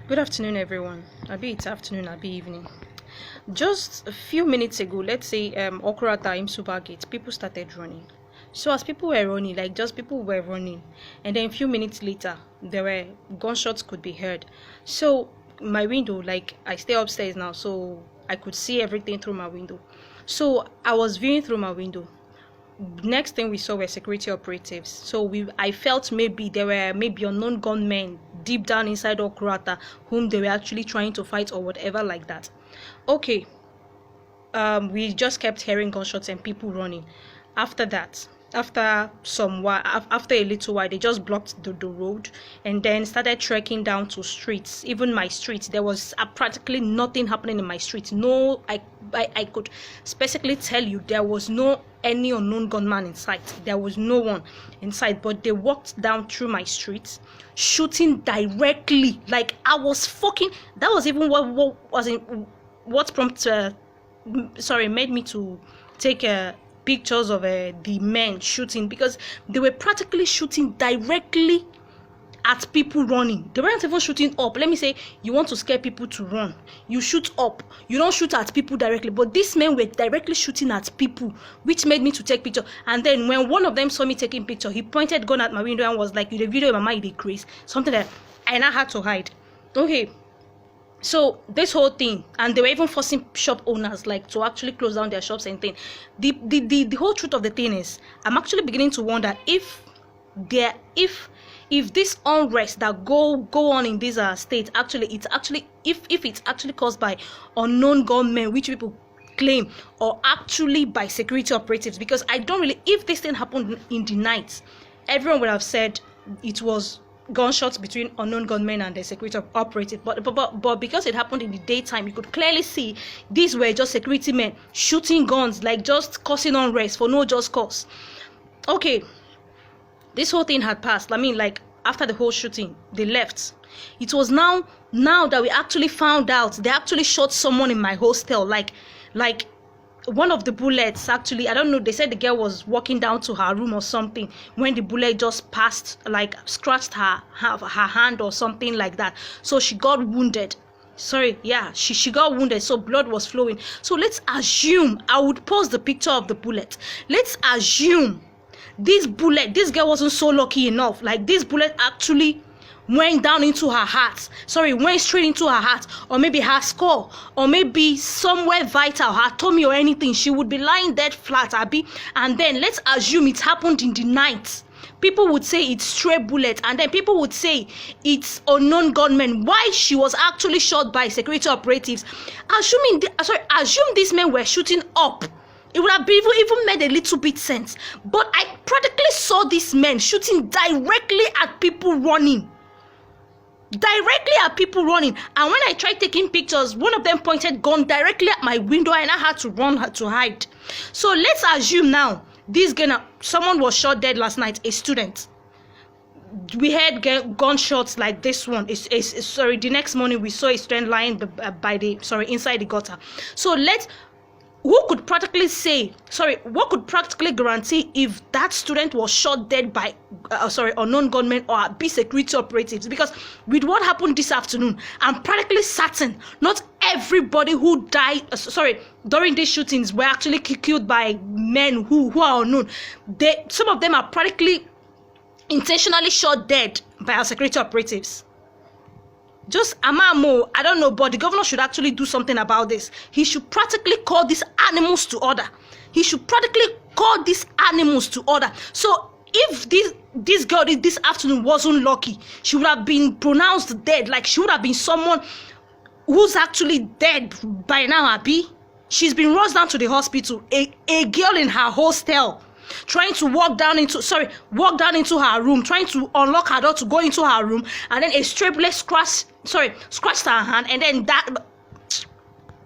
Good afternoon, everyone. Abi it's afternoon, abi evening. Just a few minutes ago, let's say Okurata in Supergate, people started running. So as people were running, like just people were running, and then a few minutes later, there were gunshots could be heard. So my window, like I stay upstairs now, so I could see everything through my window. So I was viewing through my window. Next thing we saw were security operatives. So I felt maybe there were unknown gunmen deep down inside Okurata whom they were actually trying to fight or whatever like that. Okay. We just kept hearing gunshots and people running. After that, after a little while, they just blocked the road and then started trekking down to streets. Even my street, there was practically nothing happening in my street. No, I could specifically tell you there was no any unknown gunman in sight. There was no one in sight, but they walked down through my street, shooting directly. Like I was fucking. That was even what prompted. Made me to take pictures of the men shooting, because they were practically shooting directly at people running. They weren't even shooting up. Let me say, you want to scare people to run, you shoot up. You don't shoot at people directly. But these men were directly shooting at people, which made me to take picture. And then when one of them saw me taking picture, he pointed gun at my window and was like, "You the video in my mind, they crazy." Something that I now had to hide. Okay. So this whole thing, and they were even forcing shop owners like to actually close down their shops and thing. The whole truth of the thing is, I'm actually beginning to wonder if this unrest that go on in this state if it's actually caused by unknown gunmen, which people claim, or actually by security operatives. Because I don't really, if this thing happened in the night, everyone would have said it was gunshots between unknown gunmen and the security operative, but because it happened in the daytime, you could clearly see these were just security men shooting guns, like just causing unrest for no just cause. Okay, this whole thing had passed. I mean, like after the whole shooting, they left. It was now that we actually found out they actually shot someone in my hostel. Like one of the bullets, actually, I don't know, they said the girl was walking down to her room or something when the bullet just passed, like scratched her hand or something like that. So she got wounded. She got wounded, so blood was flowing. So let's assume, I would post the picture of the bullet. Let's assume this girl wasn't so lucky enough. Like this bullet actually went down into her heart. Went straight into her heart, or maybe her skull, or maybe somewhere vital, her tummy or anything. She would be lying dead flat, Abby. And then let's assume it happened in the night. People would say it's stray bullet, and then people would say it's unknown gunmen. Why she was actually shot by security operatives? Assume these men were shooting up, it would have even made a little bit sense. But I practically saw these men shooting directly at people running. And when I tried taking pictures, one of them pointed gun directly at my window and I had to run to hide. So let's assume now someone was shot dead last night, a student. We heard gunshots like this one. The next morning we saw a student lying inside the gutter. So what could practically guarantee if that student was shot dead by unknown gunmen or be security operatives? Because with what happened this afternoon, I'm practically certain not everybody who died during these shootings were actually killed by men who are unknown. Some of them are practically intentionally shot dead by our security operatives. Just Amamo, I don't know, but the governor should actually do something about this. He should practically call these animals to order. So if this girl this afternoon wasn't lucky, she would have been pronounced dead. Like she would have been someone who's actually dead by now, Abby. She's been rushed down to the hospital. A girl in her hostel trying to walk down into her room, trying to unlock her door to go into her room, and then a stray bullet scratched her hand, and then that